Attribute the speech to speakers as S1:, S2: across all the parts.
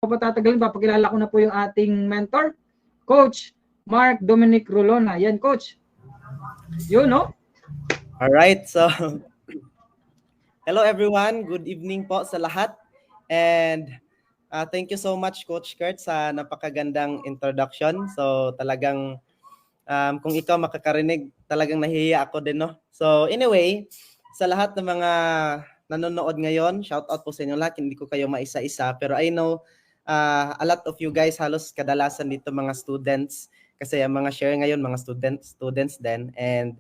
S1: patatagalin, papakilala ko na po yung ating mentor, Coach Mark Dominic Rolona. Yan, Coach. Yun, no?
S2: Alright, so hello everyone. Good evening po sa lahat. And thank you so much, Coach Kurt, sa napakagandang introduction. So talagang kung ikaw makakarinig, talagang nahihiya ako din, no? So anyway, sa lahat ng mga nanonood ngayon, shout out po sa inyo lahat. Hindi ko kayo maisa-isa, pero I know a lot of you guys, halos kadalasan dito mga students, kasi ang mga share ngayon, mga students din. And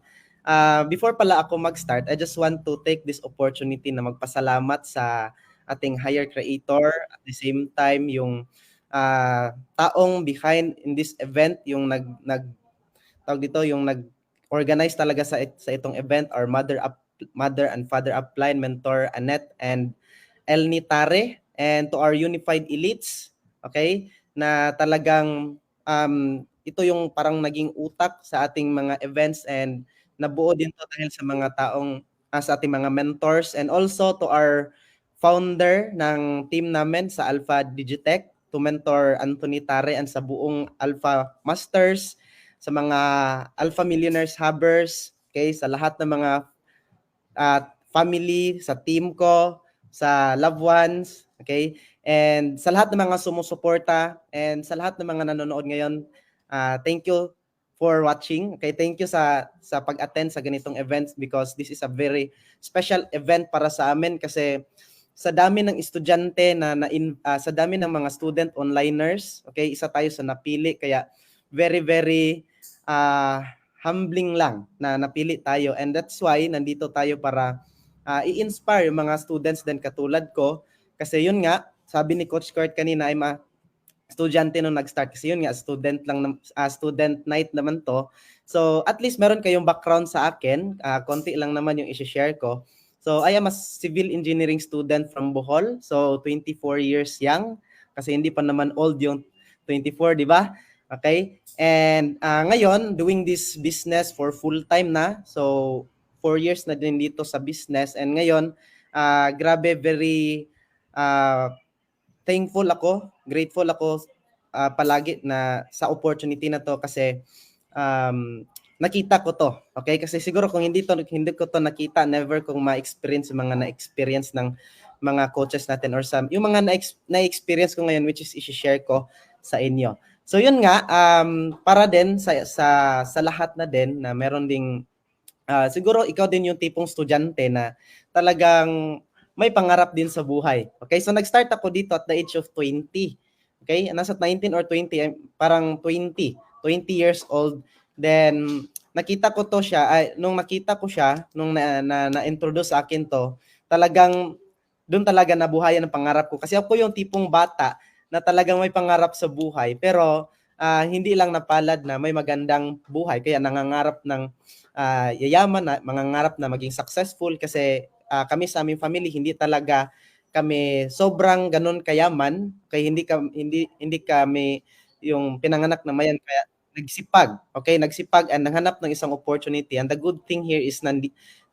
S2: before pala ako mag-start, I just want to take this opportunity na magpasalamat sa ating hire creator, at the same time yung taong behind in this event, yung tawag dito, yung nag-organize talaga sa itong event, our mother and father upline mentor Annette and Elni Tare, and to our unified elites, okay, na talagang ito yung parang naging utak sa ating mga events, and nabuo din to dahil sa mga taong sa ating mga mentors, and also to our founder ng team namin sa Alpha Digitech, to Mentor Anthony Tare, and sa buong Alpha Masters, sa mga Alpha Millionaires Hubbers, okay, sa lahat ng mga family, sa team ko, sa loved ones, okay, and sa lahat ng mga sumusuporta, and sa lahat ng mga nanonood ngayon, thank you for watching. Okay, thank you sa pag-attend sa ganitong events, because this is a very special event para sa amin, kasi sa dami ng estudyante sa dami ng mga student onliners, okay, isa tayo sa napili, kaya very very humbling lang na napili tayo, and that's why nandito tayo para i-inspire yung mga students din katulad ko, kasi yun nga, sabi ni Coach Kurt kanina, ay estudyante nung nag-start, kasi yun nga, student night naman to. So at least meron kayong background sa akin, konti lang naman yung i-share ko. So I am a civil engineering student from Bohol, so 24 years young, kasi hindi pa naman old yung 24, di ba? Okay? And ngayon, doing this business for full time na, so 4 years na din dito sa business, and ngayon, grabe, very thankful ako, grateful ako palagi na sa opportunity na to, kasi nakita ko to, okay? Kasi siguro kung hindi ko to nakita, never kong ma-experience yung mga na-experience ng mga coaches natin, or yung mga na-experience ko ngayon, which is i-share ko sa inyo. So yun nga, para din sa lahat na din na meron ding siguro ikaw din yung tipong estudyante na talagang may pangarap din sa buhay. Okay? So nag-start ako dito at the age of 20. Okay? Nasa 19 or 20, parang 20 years old. Then nakita ko to siya, nung nakita ko siya, nung na-introduce sa akin to, talagang doon talaga nabuhayan ang pangarap ko. Kasi ako yung tipong bata na talagang may pangarap sa buhay, pero hindi lang napalad na may magandang buhay, kaya nangangarap ng yayaman, na mangangarap na maging successful, kasi kami sa aming family hindi talaga kami sobrang ganun kayaman, kaya hindi kami yung pinanganak na mayan, kaya nagsipag and naghanap ng isang opportunity. And the good thing here is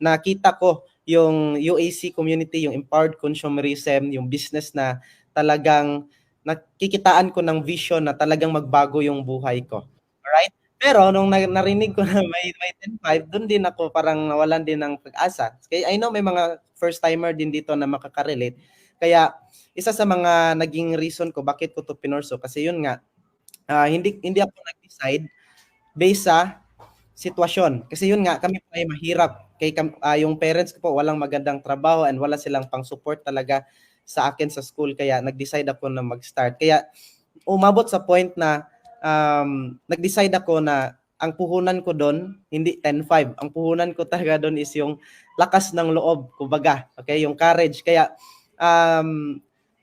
S2: nakita ko yung UAC community, yung empowered consumerism, yung business na talagang nakikitaan ko ng vision na talagang magbago yung buhay ko. Alright? Pero nung narinig ko na may 10-5, doon din ako parang nawalan din ng pag-asa. Kaya I know may mga first timer din dito na makaka-relate. Kaya isa sa mga naging reason ko bakit ko to pinurso, kasi yun nga, hindi ako nag-decide based sa sitwasyon. Kasi yun nga, kami pa ay mahirap. Yung parents ko po walang magandang trabaho, and wala silang pang-support talaga sa akin sa school, kaya nag-decide ako na mag-start. Kaya umabot sa point na nag-decide ako na ang puhunan ko doon, hindi 10-5. Ang puhunan ko talaga doon is yung lakas ng loob, kumbaga. Okay, yung courage. Kaya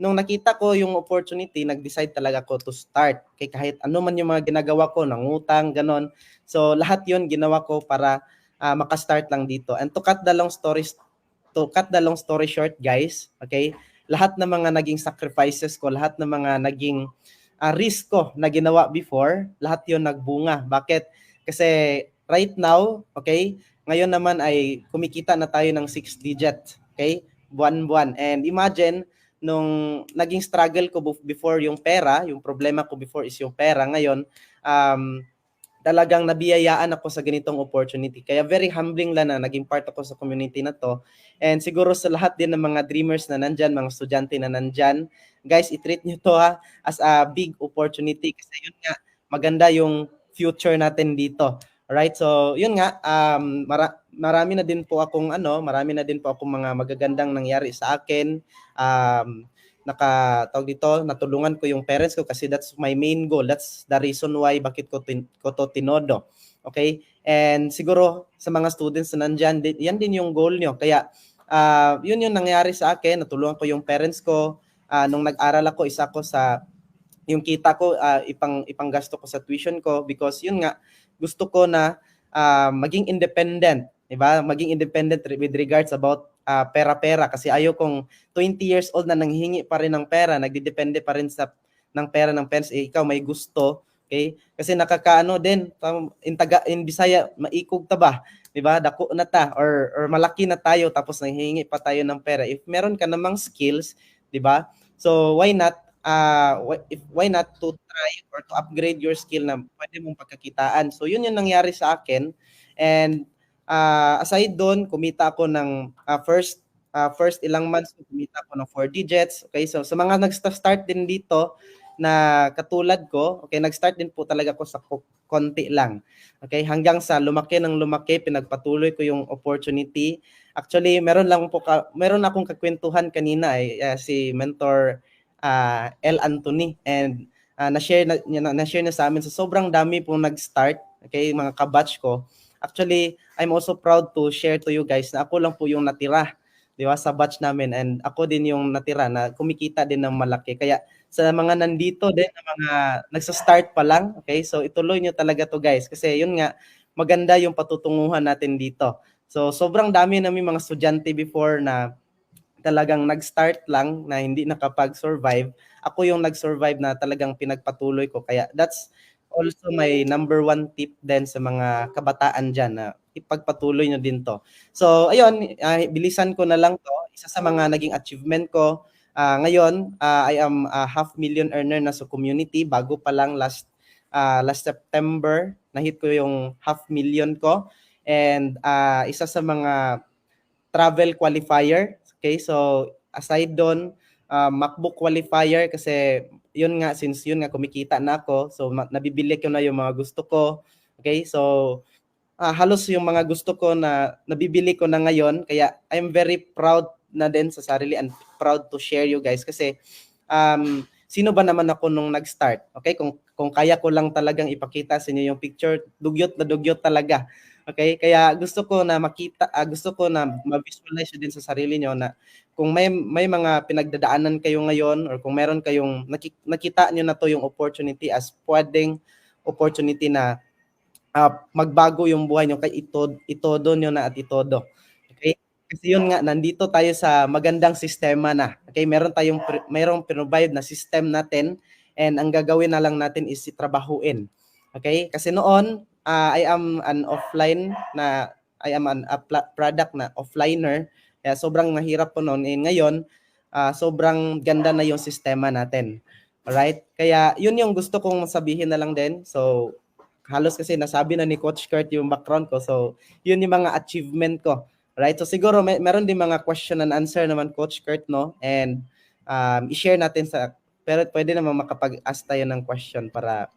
S2: nung nakita ko yung opportunity, nag-decide talaga ako to start. Okay, kahit ano man yung mga ginagawa ko, nangutang, ganon. So lahat yun ginawa ko para makastart lang dito. And to cut the long story short, guys, okay, lahat ng mga naging sacrifices ko, lahat ng mga naging risk ko na ginawa before, lahat yun nagbunga. Bakit? Kasi right now, okay, ngayon naman ay kumikita na tayo ng 6 digit, okay, buwan-buwan. And imagine, nung naging struggle ko before yung pera, yung problema ko before is yung pera. Ngayon, talagang nabiyayaan ako sa ganitong opportunity. Kaya very humbling lang na naging part ako sa community na to. And siguro sa lahat din ng mga dreamers na nandyan, mga estudyante na nandyan, guys, i-treat nyo to as a big opportunity kasi yun nga, maganda yung future natin dito. Alright, so yun nga, marami na din po akong mga magagandang nangyari sa akin. Tawag dito, natulungan ko yung parents ko kasi that's my main goal. That's the reason why bakit ko to tinodo. Okay? And siguro sa mga students na nandyan, yan din yung goal nyo. Kaya yun yung nangyari sa akin. Natulungan ko yung parents ko. Nung nag-aral ako, isa ko sa yung kita ko, ipanggasto ko sa tuition ko because yun nga, gusto ko na maging independent. Diba? Maging independent with regards about pera-pera kasi ayaw kong 20 years old na nanghihingi pa rin ng pera, nagdidepende pa rin ng pera ng parents, ikaw may gusto, okay? Kasi nakakaano din, in Bisaya, maikog ta ba? 'Di ba? Dako na ta or malaki na tayo tapos nanghihingi pa tayo ng pera. If meron ka namang skills, 'di ba? So why not to try or to upgrade your skill na pwede mong pagkakitaan. So yun yung nangyari sa akin. And aside doon, kumita ako ng first ilang months, kumita ako ng 4 digits. Okay, so sa mga nag-start din dito na katulad ko, okay, nag-start din po talaga ako sa konti lang. Okay, hanggang sa lumaki ng lumaki, pinagpatuloy ko yung opportunity. Actually, meron akong kakwentuhan kanina si mentor L. Anthony, and na-share na sa amin. So sobrang dami pong nag-start, okay, mga kabatch ko. Actually, I'm also proud to share to you guys na ako lang po yung natira, di ba, sa batch namin, and ako din yung natira na kumikita din ng malaki. Kaya sa mga nandito din, na mga nagsa-start pa lang, okay, so ituloy nyo talaga to guys kasi yun nga, maganda yung patutunguhan natin dito. So sobrang dami namin mga estudyante before na talagang nag-start lang na hindi nakapag-survive. Ako yung nag-survive na talagang pinagpatuloy ko. Kaya that's also my number 1 tip din sa mga kabataan dyan na ipagpatuloy nyo din to. So, ayun, bilisan ko na lang to. Isa sa mga naging achievement ko. Ngayon, I am a $500,000 earner na sa community. Bago pa lang last September, na-hit ko yung $500,000 ko. And isa sa mga travel qualifier. Okay, so aside doon, MacBook qualifier kasi since yun nga kumikita na ako, so nabibili ko na yung mga gusto ko. Okay, so halos yung mga gusto ko na nabibili ko na ngayon, kaya I'm very proud na din sa sarili and proud to share you guys kasi sino ba naman ako nung nag-start? Okay, kung kaya ko lang talagang ipakita sa inyo yung picture, dugyot na dugyot talaga. Okay, kaya gusto ko na ma-visualize din sa sarili nyo na kung may mga pinagdadaanan kayo ngayon or kung meron kayong nakita nyo na to yung opportunity as pwedeng opportunity na magbago yung buhay nyo, kaya itodo nyo na at itodo. Okay? Kasi yun nga, nandito tayo sa magandang sistema na. Okay, mayroong provide na system natin, and ang gagawin na lang natin is trabahuin. Okay? Kasi noon, I am a product na offliner. Kaya sobrang mahirap po noon. Ngayon, sobrang ganda na yung sistema natin. Alright? Kaya yun yung gusto kong sabihin na lang din. So, halos kasi nasabi na ni Coach Kurt yung background ko. So, yun yung mga achievement ko. Right? So, siguro meron din mga question and answer naman, Coach Kurt, no? And i-share natin pero pwede naman makapag-ask tayo ng question para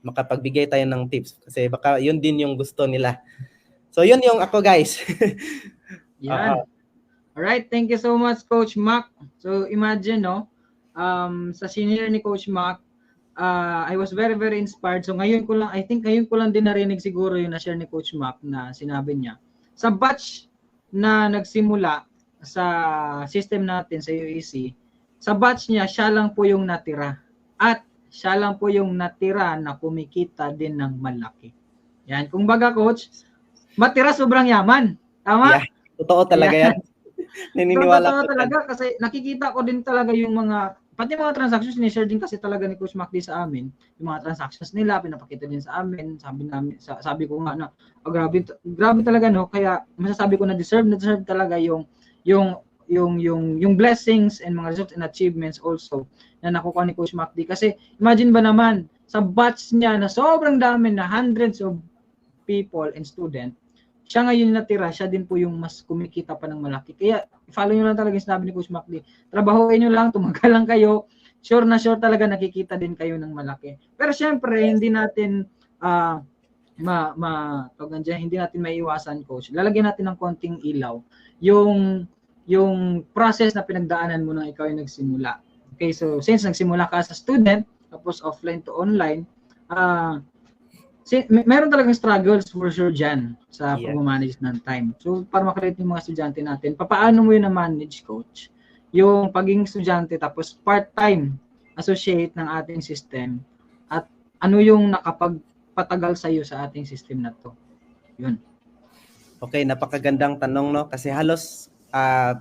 S2: makapagbigay tayo ng tips. Kasi baka yun din yung gusto nila. So, yun yung ako, guys.
S1: Yan. Alright, thank you so much, Coach Mac. So, imagine, no? Sa senior ni Coach Mac, I was very, very inspired. So, I think ngayon ko lang din narinig siguro yung na-share ni Coach Mac na sinabi niya. Sa batch na nagsimula sa system natin sa UEC, sa batch niya, siya lang po yung natira. At siya lang po yung natira na kumikita din ng malaki. Yan. Kung baga, Coach, matira sobrang yaman. Tama?
S2: Yeah, totoo talaga yan. Naniniwala
S1: ko talaga kasi nakikita ko din talaga yung pati mga transactions ni-share din kasi talaga ni Coach Mac din sa amin. Yung mga transactions nila, pinapakita din sa amin. Sabi ko nga na, grabe talaga, no? Kaya masasabi ko na deserve talaga yung yung blessings and mga results and achievements also na nakukuha ni Coach Macdi. Kasi imagine ba naman sa batch niya na sobrang dami na hundreds of people and student, siya ngayon natira, siya din po yung mas kumikita pa ng malaki. Kaya follow nyo lang talaga yung sinabi ni Coach Macdi. Trabahuin nyo lang, tumagal lang kayo. Sure na sure talaga nakikita din kayo ng malaki. Pero syempre, hindi natin hindi natin maiiwasan, Coach. Lalagyan natin ng konting ilaw yung process na pinagdaanan mo nang ikaw ay nagsimula. Okay, so since nagsimula ka sa student, tapos offline to online, meron talagang struggles for sure dyan sa pag-manage ng time. So, para makarelate yung mga estudyante natin, paano mo yun na-manage, Coach? Yung pagiging estudyante tapos part-time associate ng ating system at ano yung nakapagpatagal sa'yo sa ating system na to? Yun.
S2: Okay, napakagandang tanong, no? Kasi halos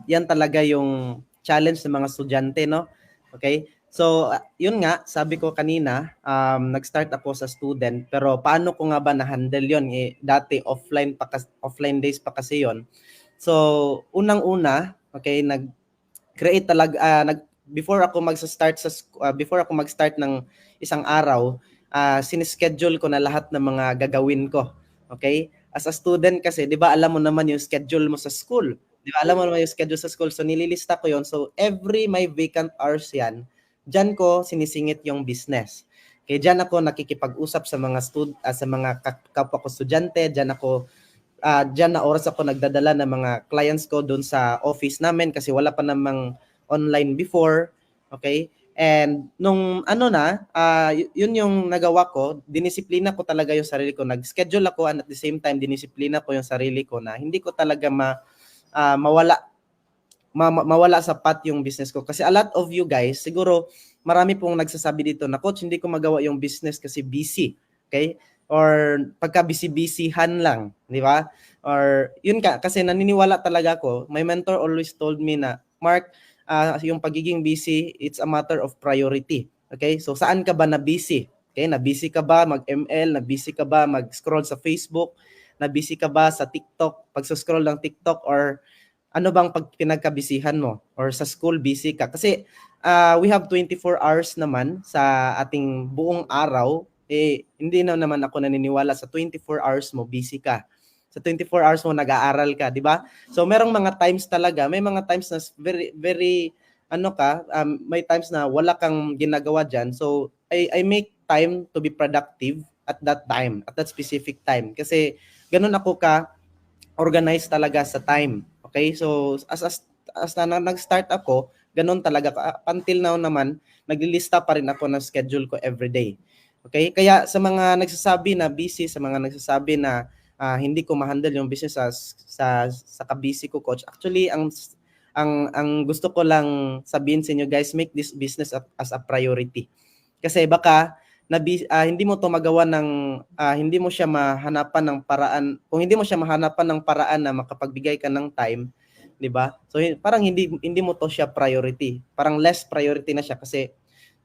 S2: yan talaga yung challenge ng mga estudyante, no? Okay? So, yun nga, sabi ko kanina, nag-start ako sa student, pero paano ko nga ba na-handle yun? Dati offline days pa kasi yun. So, unang-una, okay, nag-create talaga, before ako mag-start ng isang araw, sinischedule ko na lahat ng mga gagawin ko. Okay? As a student kasi, di ba, alam mo naman yung schedule mo sa school. Di ba, alam mo naman yung schedule sa school. So, nililista ko yun. So, every may vacant hours yan, diyan ko sinisingit yung business. Kaya diyan ako nakikipag-usap sa mga kapwa ko estudyante, diyan na oras ako nagdadala ng mga clients ko doon sa office namin kasi wala pa namang online before. Okay? And nung yun yung nagawa ko, dinisiplina ko talaga yung sarili ko. Nag-schedule ako and at the same time dinisiplina ko yung sarili ko na hindi ko talaga mawala sa path yung business ko. Kasi a lot of you guys, siguro marami pong nagsasabi dito na, Coach, hindi ko magawa yung business kasi busy. Okay? Or pagka busy-busyhan lang. Di ba? Or yun kasi naniniwala talaga ako. My mentor always told me na, Mark, yung pagiging busy, it's a matter of priority. Okay? So saan ka ba na busy? Okay? Na busy ka ba mag-ML? Na busy ka ba mag-scroll sa Facebook? Na busy ka ba sa TikTok? Pag-scroll ng TikTok or ano bang pinagkabisihan mo or sa school busy ka? Kasi we have 24 hours naman sa ating buong araw. Hindi naman ako naniniwala sa 24 hours mo busy ka. Sa 24 hours mo nag-aaral ka, di ba? So merong mga times talaga, may mga times na very may times na wala kang ginagawa diyan. So I make time to be productive at that time, at that specific time. Kasi ganun ako ka organize talaga sa time. Okay? So, as na nag-start ako, ganun talaga. Until now naman, naglilista pa rin ako ng schedule ko everyday. Okay? Kaya sa mga nagsasabi na busy, sa mga nagsasabi na hindi ko ma-handle yung business sa ka-busy ko, Coach. Actually, ang gusto ko lang sabihin sa inyo, guys, make this business as a priority. Kasi baka hindi mo to magawa hindi mo siya mahanapan ng paraan. Kung hindi mo siya mahanapan ng paraan na makapagbigay ka ng time, 'di ba? So parang hindi mo to siya priority. Parang less priority na siya kasi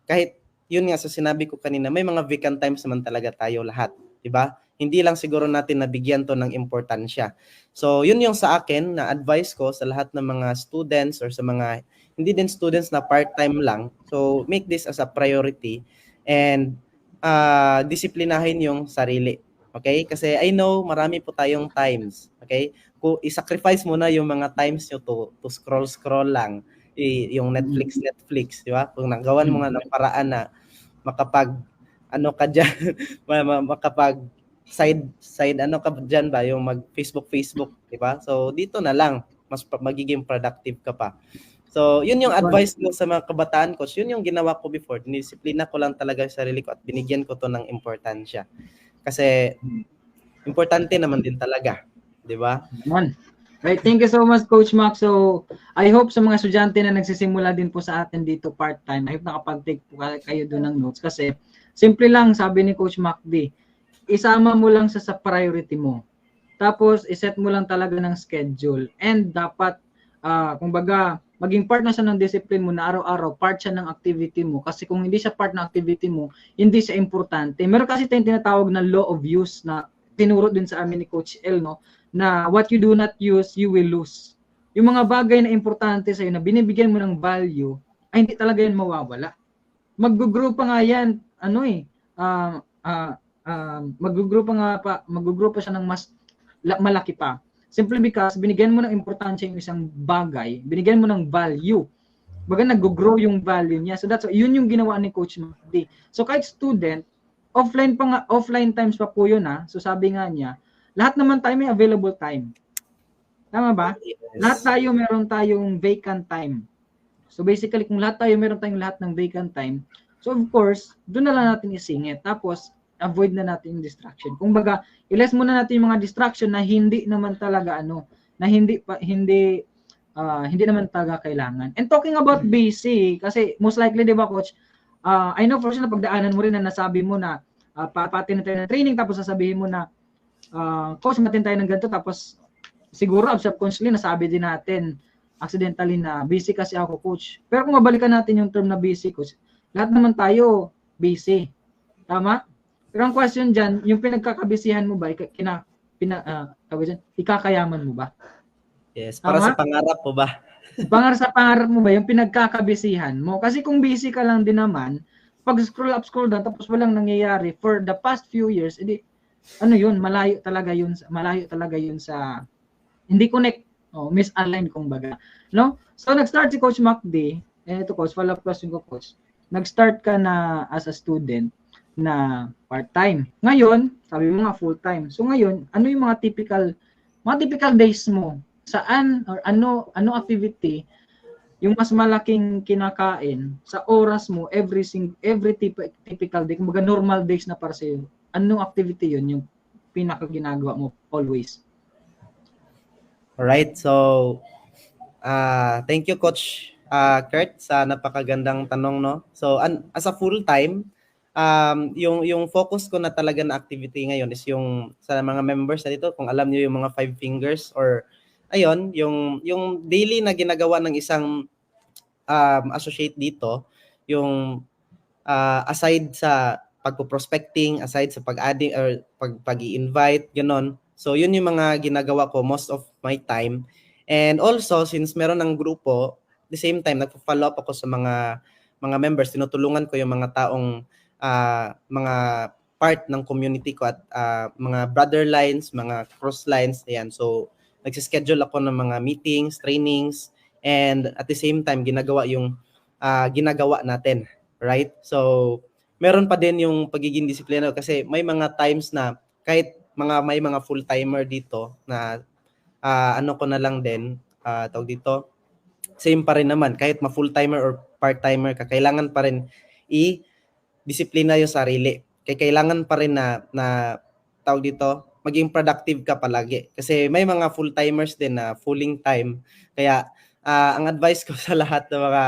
S2: kahit yun nga sa sinabi ko kanina, may mga vacant times naman talaga tayo lahat, 'di ba? Hindi lang siguro natin nabigyan to ng importansya. So yun yung sa akin na advice ko sa lahat ng mga students or sa mga hindi din students na part-time lang. So make this as a priority and disiplinahin yung sarili. Okay? Kasi I know marami po tayong times. Okay? Kung i-sacrifice mo na yung mga times nyo to scroll lang, yung Netflix, di ba? Kung nagawan mo nga ng paraan na makapag side ka dyan ba, yung mag Facebook, di ba? So dito na lang, mas magiging productive ka pa. So, yun yung advice ko sa mga kabataan, Coach. Yun yung ginawa ko before. Dinisiplina ko lang talaga yung sarili ko at binigyan ko to ng importansya. Kasi, importante naman din talaga. Di ba?
S1: Right. Thank you so much, Coach Mac. So, I hope sa mga estudyante na nagsisimula din po sa atin dito part-time, I hope nakapag-take po kayo doon ng notes. Kasi, simple lang, sabi ni Coach Mac D, isama mo lang sa priority mo. Tapos, iset mo lang talaga ng schedule. And dapat, kumbaga, maging part na siya ng discipline mo na araw-araw, part siya ng activity mo. Kasi kung hindi siya part ng activity mo, hindi siya importante. Meron kasi tayong tinatawag na law of use na tinuro din sa amin ni Coach L, no? Na what you do not use, you will lose. yung mga bagay na importante sa'yo na binibigyan mo ng value, ay hindi talaga yan mawawala. Mag-grow pa nga yan, mag-grow pa siya ng mas malaki pa. Simply because binigyan mo ng importansya yung isang bagay, binigyan mo ng value. Baga nag-grow yung value niya. So that's yun yung ginawa ni Coach Macdi. So kahit student, offline times pa po yun So sabi nga niya, lahat naman tayo may available time. Tama ba?
S2: Yes.
S1: Lahat tayo meron tayong vacant time. So basically kung meron tayong lahat ng vacant time, so of course, doon na lang natin isingit. Tapos avoid na natin yung distraction. Kung baga, i-less muna natin yung mga distraction na hindi naman talaga hindi naman talaga kailangan. And talking about BC, kasi most likely, di ba, Coach, I know for sure na pagdaanan mo rin na nasabi mo na papatin na tayo ng training, tapos sasabihin mo na, Coach, matin tayo ng ganito, tapos siguro subconsciously nasabi din natin accidentally na busy kasi ako, Coach. Pero kung mabalikan natin yung term na busy, Coach, lahat naman tayo busy. Tama? Pero ang question dyan, yung pinagkakabisihan mo ba, ikakayaman mo ba?
S2: Yes, para sa pangarap mo ba?
S1: Sa pangarap mo ba, yung pinagkakabisihan mo? Kasi kung busy ka lang din naman, pag scroll up, scroll down, tapos walang nangyayari for the past few years, edi, malayo talaga yun sa, hindi connect, misalign kumbaga. No? So, nag-start si Coach Macdi, ito Coach, follow-up question ko Coach, nag-start ka na as a student na part-time. Ngayon, sabi mo nga full-time. So ngayon, ano yung mga typical days mo? Saan or ano activity yung mas malaking kinakain sa oras mo every typical day, kumbaga normal days na para sa iyo. Anong activity yun yung pinaka ginagawa mo always?
S2: Alright, so thank you Coach Kurt sa napakagandang tanong, no. So as a full-time, yung focus ko na talaga na activity ngayon is yung sa mga members na dito, kung alam niyo yung mga 5 fingers or ayun, yung daily na ginagawa ng isang associate dito, yung aside sa pagpo-prospecting, aside sa pag-adding or pag-i-invite, gano'n. So yun yung mga ginagawa ko most of my time. And also, since meron ng grupo, the same time, nagpo-follow up ako sa mga members, tinutulungan ko yung mga taong mga part ng community ko at mga brother lines, mga cross lines, ayan. So nagsischedule ako ng mga meetings, trainings, and at the same time, ginagawa yung ginagawa natin, right? So meron pa din yung pagiging disiplinado kasi may mga times na kahit may mga full-timer dito na ano ko na lang din, tawag dito, same pa rin naman, kahit ma-full-timer or part-timer ka, kailangan pa rin i-disiplina yung sarili. Kaya kailangan pa rin na tawag dito, maging productive ka palagi. Kasi may mga full-timers din na fulling time. Kaya ang advice ko sa lahat ng mga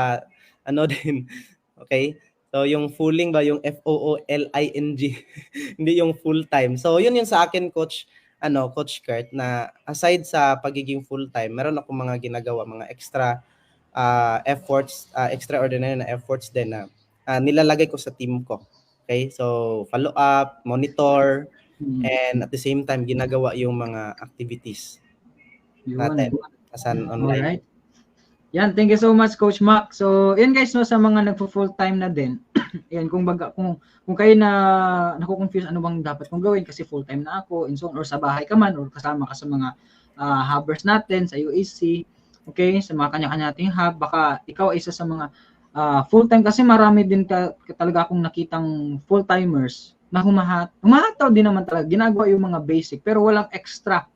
S2: din, okay? So yung fulling ba, yung FOOLING, hindi yung full-time. So yun yung sa akin, Coach Kurt, na aside sa pagiging full-time, meron ako mga ginagawa, mga extra efforts, extraordinary na efforts din na nilalagay ko sa team ko. Okay? So follow up, monitor, and at the same time, ginagawa yung mga activities natin as an online.
S1: Alright. Yan, thank you so much Coach Mac. So, yan guys, no, sa mga nagpo-full time na din. Yan, kung kayo na nako-confuse ano bang dapat kong gawin kasi full time na ako, and so on, or sa bahay ka man, or kasama ka sa mga hubbers natin sa UAC, okay, sa mga kanya-kanya nating hub, baka ikaw isa sa mga full time, kasi marami din talaga akong nakitang full timers na humahataw din naman talaga, ginagawa yung mga basic pero walang extra.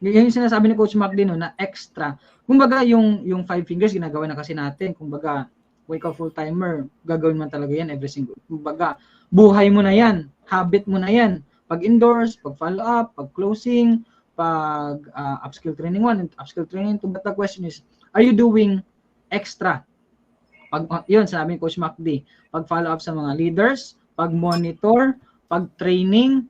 S1: Yung sinasabi ni Coach Mac din, no, na extra. Kumbaga yung 5 fingers ginagawa na kasi natin. Kumbaga, kung ikaw full-timer, gagawin mo talaga yan every single. Kumbaga, buhay mo na yan, habit mo na yan. Pag indoors, pag follow-up, pag closing, pag upskill training 1 and upskill training 2. But the question is, are you doing extra? Yun, sabi ni Coach Mac D. Pag follow-up sa mga leaders, pag monitor, pag training,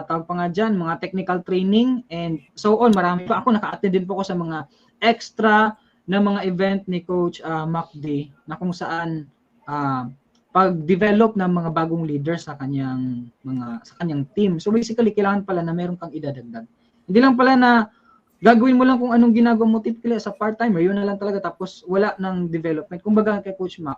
S1: tawag pa nga dyan, mga technical training, and so on. Marami pa ako, naka-attend din po ako sa mga extra na mga event ni Coach Macdi na kung saan pag-develop ng mga bagong leaders sa kanyang team. So basically, kailangan pala na meron kang idadagdag. Hindi lang pala na gagawin mo lang kung anong ginagawa mo typically sa part-timer, yun na lang talaga, tapos wala ng development. Kumbaga kay Coach Mac,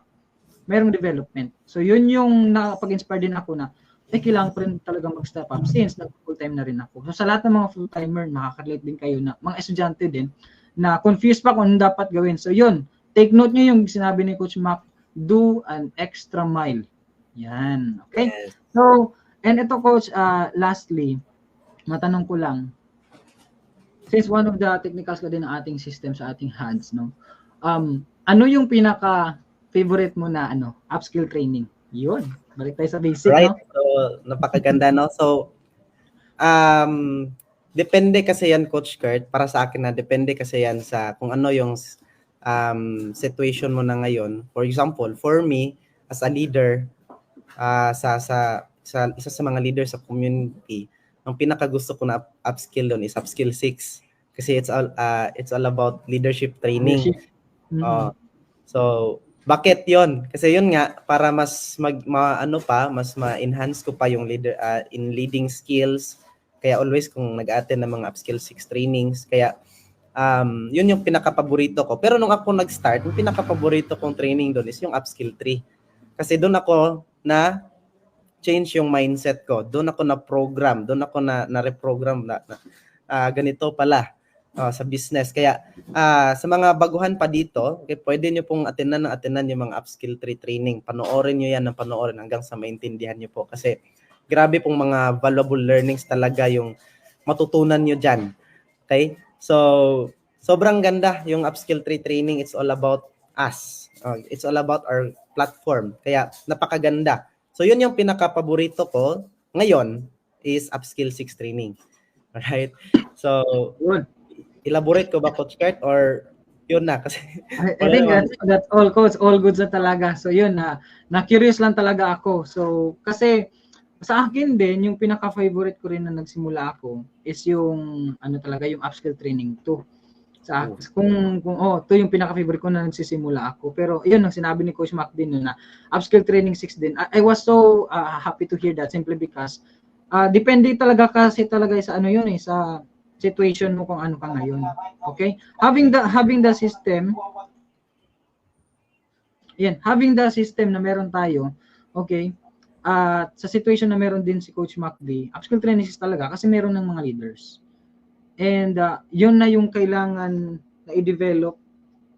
S1: merong development. So yun yung nakapag-inspire din ako na, kailangan ko rin talaga mag-step up since nag-full-time na rin ako. So sa lahat ng mga full-timer, makaka-relate din kayo na, mga estudyante din, na confused pa kung ano dapat gawin. So yun, take note nyo yung sinabi ni Coach Mac, do an extra mile. Yan. Okay?
S2: Yes.
S1: So, and ito Coach, lastly, matanong ko lang, since one of the technicals ka din ng ating system sa ating hands, no? Ano yung pinaka-favorite mo na upskill training? Yun. Balik tayo sa basic,
S2: Right.
S1: no?
S2: So, napakaganda, no? So, depende kasi yan, Coach Kurt, para sa akin na depende kasi yan sa kung ano yung situation mo na ngayon. For example, for me, as a leader, sa isa sa mga leader sa community, ang pinaka gusto ko na upskill doon is upskill 6 kasi it's all about leadership training.
S1: Mm-hmm.
S2: So bakit 'yon? Kasi 'yun nga para mas mas ma-enhance ko pa yung leader in leading skills. Kaya always kung nag-attend ng mga upskill 6 trainings, kaya yun yung pinaka-paborito ko. Pero nung ako nag-start, yung pinaka-paborito kong training doon is yung upskill 3. Kasi doon ako na change yung mindset ko. Doon ako na-program. Doon ako na-reprogram na ganito pala sa business. Kaya sa mga baguhan pa dito, okay, pwede nyo pong attenan yung mga upskill 3 training. Panoorin nyo yan ng panoorin hanggang sa maintindihan nyo po. Kasi grabe pong mga valuable learnings talaga yung matutunan nyo dyan. Okay? So, sobrang ganda yung upskill 3 training. It's all about us. It's all about our platform. Kaya napakaganda. So, yun yung pinaka-paborito ko ngayon is upskill 6 training. Alright? So, elaborate ko ba, Coach Kurt? Or yun na? Kasi
S1: I think that's all, Coach. All goods na talaga. So, yun na-curious lang talaga ako. So, kasi sa akin din, yung pinaka-favorite ko rin na nagsimula ako is yung, talaga, yung upskill training 2. Ito yung pinaka-favorite ko na nagsisimula ako. Pero yun, ang sinabi ni Coach Mac din na upskill training 6 din. I was so happy to hear that simply because depende talaga kasi talaga sa sa situation mo kung ano ka ngayon. Okay? Having the system, having the system na meron tayo, okay, sa situation na meron din si Coach Mac D, upskill training 6 talaga kasi meron ng mga leaders. And yun na yung kailangan na i-develop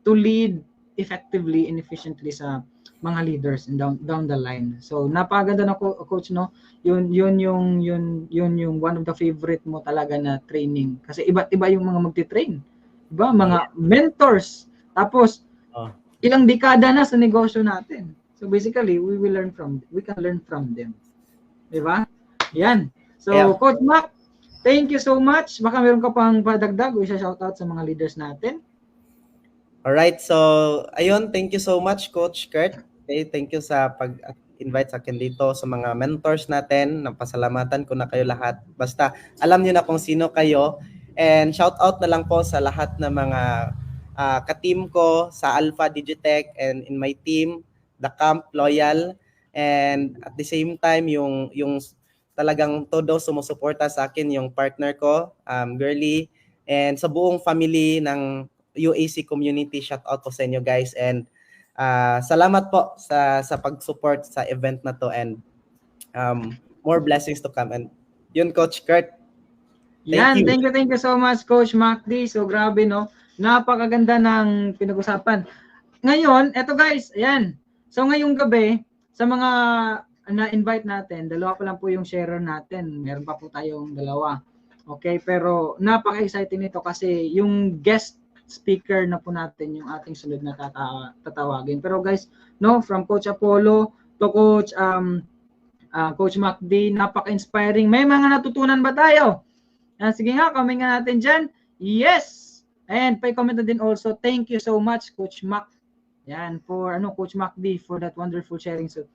S1: to lead effectively and efficiently sa mga leaders and down the line. So napakaganda na Coach, no? Yun yung one of the favorite mo talaga na training kasi iba't iba yung mga magti-train. Diba? Mga mentors. Tapos ilang dekada na sa negosyo natin. So basically, we can learn from them. Diba? Yan. So Coach Mac, thank you so much. Baka meron ka pang padagdag o isa-shoutout sa mga leaders natin.
S2: Alright, so ayun, thank you so much, Coach Kurt. Okay, thank you sa pag-invite sa akin dito sa mga mentors natin. Napasalamatan ko na kayo lahat. Basta alam niyo na kung sino kayo. And shoutout na lang po sa lahat ng mga ka-team ko sa Alpha Digitech and in my team, the Camp Loyal. And at the same time, yung talagang todo sumusuporta sa akin, yung partner ko, Girly, and sa buong family ng UAC community, shout out po sa inyo guys, and salamat po sa pag-support sa event na to, and more blessings to come. And yun, Coach Kurt,
S1: thank you so much, Coach Mac D. So grabe, no? Napakaganda ng pinag-usapan. Ngayon, eto guys, ayan. So ngayong gabi, sa mga na-invite natin, dalawa pa lang po yung sharer natin. Meron pa po tayong dalawa. Okay, pero napaka-exciting nito kasi yung guest speaker na po natin yung ating sunod na tatawagin. Pero guys, no, from Coach Apollo to Coach Coach Mac D, napaka-inspiring. May mga natutunan ba tayo? Sige nga, comment nga natin dyan. Yes! And pa-comment na din also, thank you so much, Coach Mac. Yan, for Coach Mac D, for that wonderful sharing. So,